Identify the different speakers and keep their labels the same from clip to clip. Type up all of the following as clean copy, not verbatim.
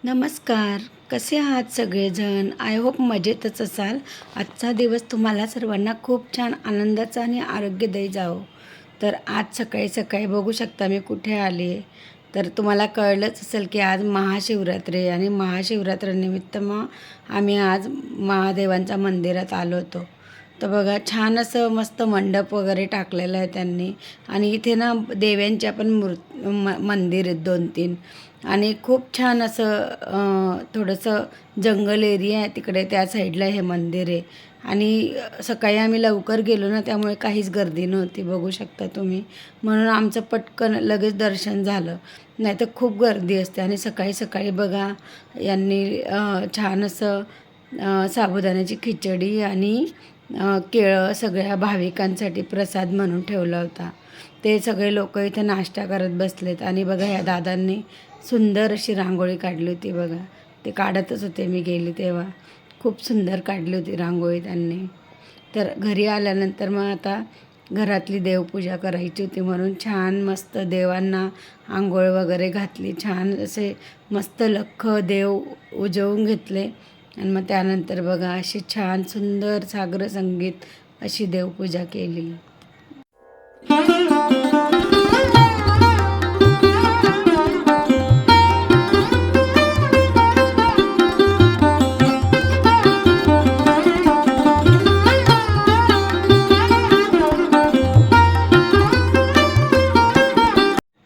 Speaker 1: नमस्कार. कसे आहात सगळेजण? आय होप मजेतच असाल. आजचा दिवस तुम्हाला सर्वांना खूप छान आनंदाचा आणि आरोग्यदायी जावो. तर आज सकाळी सकाळी बघू शकता मी कुठे आले. तर तुम्हाला कळलंच असेल की आज महाशिवरात्री आहे आणि महाशिवरात्रीनिमित्त मग आम्ही आज महादेवांच्या मंदिरात आलो होतो. तर बघा छान असं मस्त मंडप वगैरे टाकलेलं आहे त्यांनी आणि इथे ना देव्यांच्या पण मंदिर आहेत 2-3 आणि खूप छान असं थोडंसं जंगल एरिया आहे तिकडे त्या साईडला हे मंदिर आहे आणि सकाळी आम्ही लवकर गेलो ना त्यामुळे काहीच गर्दी नव्हती बघू शकता तुम्ही. म्हणून आमचं पटकन लगेच दर्शन झालं. नाहीतर खूप गर्दी असते आणि सकाळी सकाळी बघा यांनी छान असं साबुदाण्याची खिचडी आणि केळं सगळ्या भाविकांसाठी प्रसाद म्हणून ठेवला होता. ते सगळे लोक इथे नाश्ता करत बसलेत आणि बघा ह्या दादांनी सुंदर अशी रांगोळी काढली होती बघा. ते काढतच होते मी गेली तेव्हा. खूप सुंदर काढली होती रांगोळी त्यांनी. तर घरी आल्यानंतर मग आता घरातली देवपूजा करायची होती म्हणून छान मस्त देवांना आंघोळ वगैरे घातली. छान असे मस्त लख्ख देव उजवून घेतले आणि मग त्यानंतर बघा अशी छान सुंदर सागर संगीत अशी देवपूजा केली.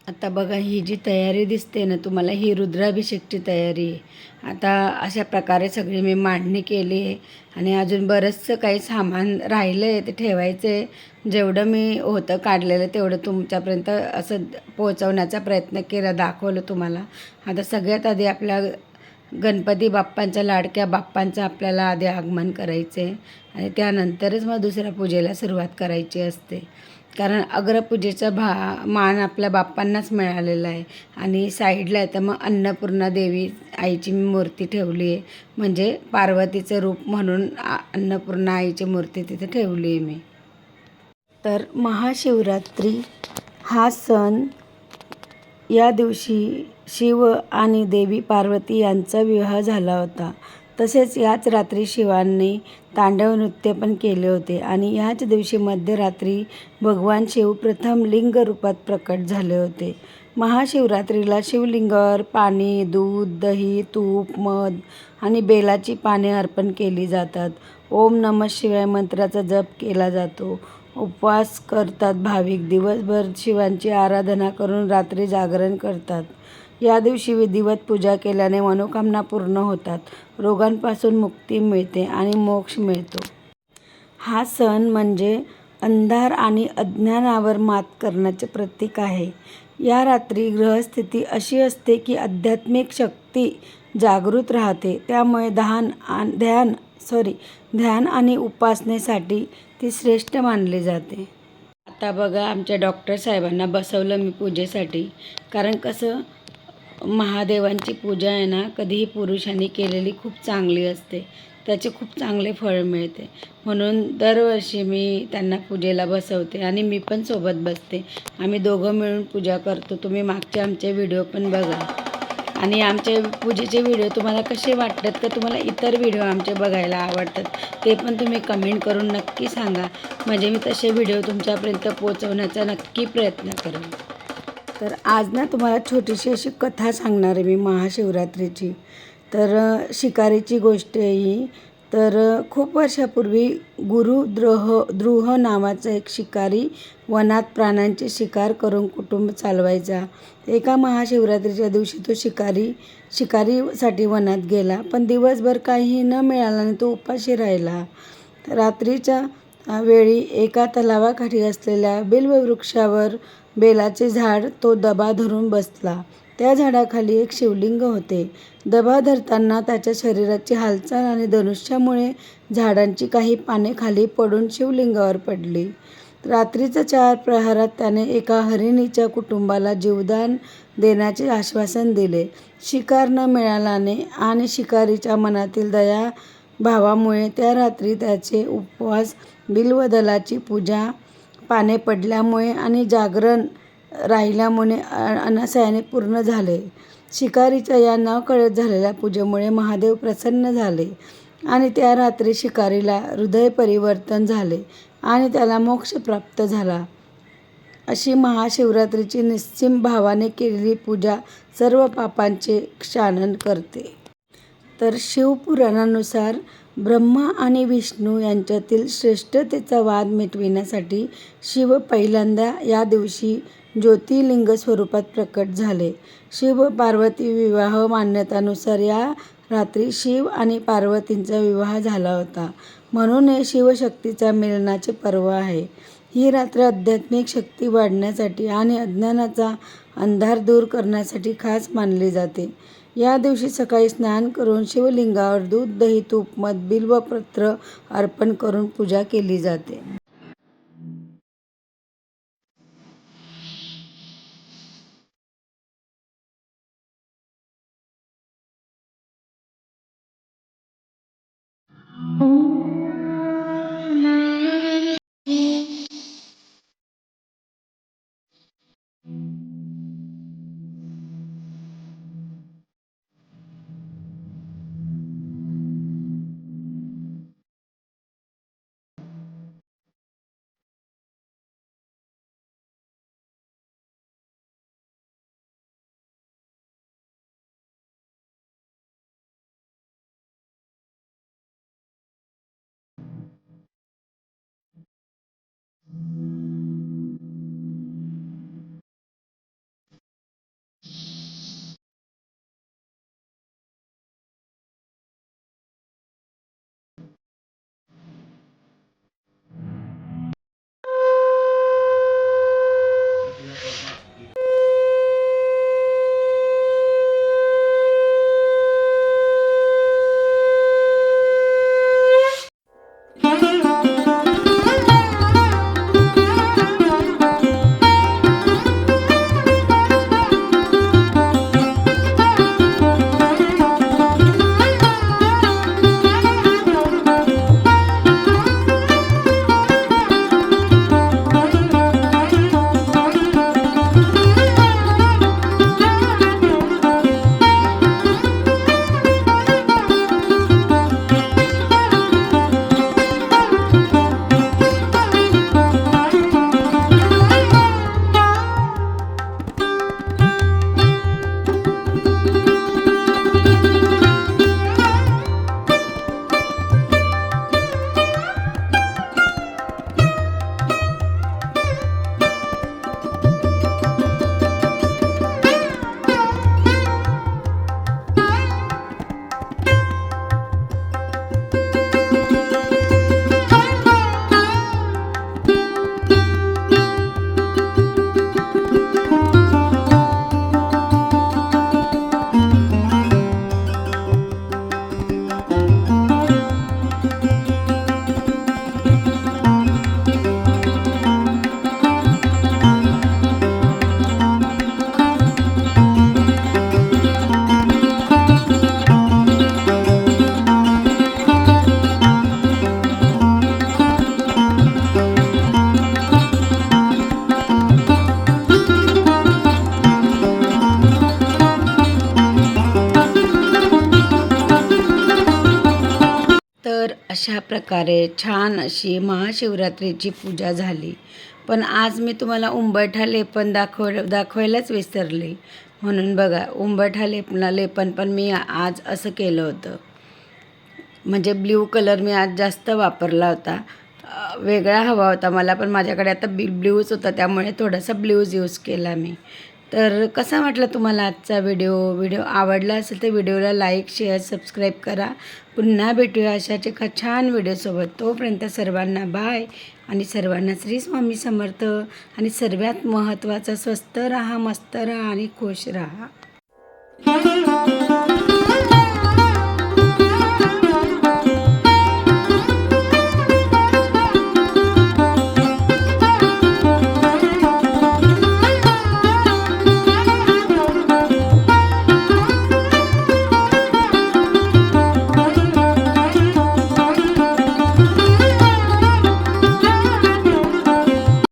Speaker 1: आता बघा ही जी तयारी दिसते ना तुम्हाला ही रुद्राभिषेकची तयारी आहे. आता अशा प्रकारे सगळी मी मांडणी केली आहे आणि अजून बरंचसं काही सामान राहिलं आहे ते ठेवायचं आहे. जेवढं मी होतं काढलेलं तेवढं तुमच्यापर्यंत असं पोहोचवण्याचा प्रयत्न केला, दाखवलं तुम्हाला. आता सगळ्यात आधी आपल्या गणपती बाप्पांच्या लाडक्या बाप्पांचं आपल्याला आधी आगमन करायचं आहे आणि त्यानंतरच मग दुसऱ्या पूजेला सुरुवात करायची असते. कारण अग्रपूजेचा मान आपल्या बाप्पांनाच मिळालेला आहे आणि साईडला आहे तर मग अन्नपूर्णा देवी आईची मूर्ती ठेवली आहे. म्हणजे पार्वतीचं रूप म्हणून अन्नपूर्णा आईची मूर्ती तिथे ठेवली आहे मी. तर महाशिवरात्री हा सण, या दिवशी शिव आणि देवी पार्वती यांचा विवाह झाला होता. तसेच याच रात्री शिवांनी तांडव नृत्य पण केले होते आणि याच दिवशी मध्यरात्री भगवान शिव प्रथम लिंग रूपात प्रकट झाले होते. महाशिवरात्रीला शिवलिंगावर पाणी, दूध, दही, तूप, मध आणि बेलाची पाने अर्पण केली जातात. ओम नमः शिवाय मंत्राचा जप केला जातो. उपवास करतात भाविक. दिवसभर शिवांची आराधना करून रात्री जागरण करतात. या दिवशी विधिवत पूजा केल्याने मनोकामना पूर्ण होतात, रोगांपासून मुक्ती मिळते आणि मोक्ष मिळतो. हा सण म्हणजे अंधार आणि अज्ञानावर मात करण्याचे प्रतीक आहे. या रात्री ग्रहस्थिती अशी असते की आध्यात्मिक शक्ती जागृत राहते. त्यामुळे ध्यान आणि उपासनेसाठी ती श्रेष्ठ मानली जाते. आता बघा आमच्या डॉक्टर साहेबांना बसवलं मी पूजेसाठी. कारण कसं महादेवांची पूजा आहे ना कधीही पुरुषांनी केलेली खूप चांगली असते, त्याचे खूप चांगले फळ मिळते. म्हणून दरवर्षी मी त्यांना पूजेला बसवते आणि मी पण सोबत बसते. आम्ही दोघं मिळून पूजा करतो. तुम्ही मागचे आमचे व्हिडिओ पण बघा आणि आमचे पूजेचे व्हिडिओ तुम्हाला कसे वाटतात, का तुम्हाला इतर व्हिडिओ आमचे बघायला आवडतात ते पण तुम्ही कमेंट करून नक्की सांगा. म्हणजे मी तसे व्हिडिओ तुमच्यापर्यंत पोहोचवण्याचा नक्की प्रयत्न करेन. तर आज ना तुम्हाला छोटीशी अशी कथा सांगणार आहे मी महाशिवरात्रीची. तर शिकारीची गोष्ट आहे ही. तर खूप वर्षापूर्वी द्रुह नावाचा एक शिकारी वनात प्राण्यांची शिकार करून कुटुंब चालवायचा. एका महाशिवरात्रीच्या दिवशी तो शिकारीसाठी वनात गेला, पण दिवसभर काहीही न मिळाल्याने तो उपाशी राहिला. रात्रीच्या वेळी एका तलावाकाठी असलेल्या बिल्ववृक्षावर बेलाचे झाड तो दबा धरून बसला. त्या झाडाखाली एक शिवलिंग होते. दबा धरताना त्याच्या शरीराची हालचाल आणि धनुष्यामुळे झाडांची काही पाने खाली पडून शिवलिंगावर पडली. रात्रीच्या 4 प्रहरात त्याने एका हरिणीच्या कुटुंबाला जीवदान देण्याचे आश्वासन दिले. शिकार न मिळाल्याने आणि शिकारीच्या मनातील दया भावामुळे त्या रात्री त्याचे उपवास, बिल्वदलाची पूजा, पाने पडल्यामुळे आणि जागरण राहिल्यामुळे अनायासाने पूर्ण झाले. शिकारीच्या या नकळत झालेल्या पूजेमुळे महादेव प्रसन्न झाले आणि त्या रात्री शिकारीला हृदय परिवर्तन झाले आणि त्याला मोक्ष प्राप्त झाला. अशी महाशिवरात्रीची निस्सीम भावाने केलेली पूजा सर्व पापांचे क्षालन करते. तर शिवपुराणानुसार ब्रह्मा आणि विष्णू यांच्यातील श्रेष्ठतेचा वाद मिटविण्यासाठी शिव पहिल्यांदा या दिवशी ज्योतिर्लिंग स्वरूपात प्रकट झाले. शिव-पार्वती विवाह मान्यतानुसार या रात्री शिव आणि पार्वतींचा विवाह झाला होता. म्हणून हे शिवशक्तीच्या मिलनाचे पर्व आहे. ही रात्र आध्यात्मिक शक्ती वाढण्यासाठी आणि अज्ञानाचा अंधार दूर करण्यासाठी खास मानली जाते. या दिवशी सकाळी स्नान करून शिवलिंगावर दूध, दही, तूप, मध, बिल्वपत्र अर्पण करून पूजा केली जाते. अशा प्रकारे छान अशी महाशिवरात्रीची पूजा झाली. पण आज मी तुम्हाला उंबरठा लेपन दाखवायलाच विसरले. म्हणून बघा, उंबरठा लेपन पण मी आज असं केलं होतं. म्हणजे ब्ल्यू कलर मी आज जास्त वापरला होता. वेगळा हवा होता मला, पण माझ्याकडे आता ब्ल्यूच होता, त्यामुळे थोडासा ब्ल्यूज यूज केला मी. तर कसा वाटला तुम्हाला आजचा व्हिडिओ आवडला असेल तर व्हिडिओला लाईक, शेअर, सबस्क्राईब करा. पुन्हा भेटूया अशाच एका छान व्हिडिओसोबत. तोपर्यंत सर्वांना बाय आणि सर्वांना श्री स्वामी समर्थ. आणि सर्वात महत्त्वाचं, स्वस्त राहा, मस्त राहा आणि खुश राहा.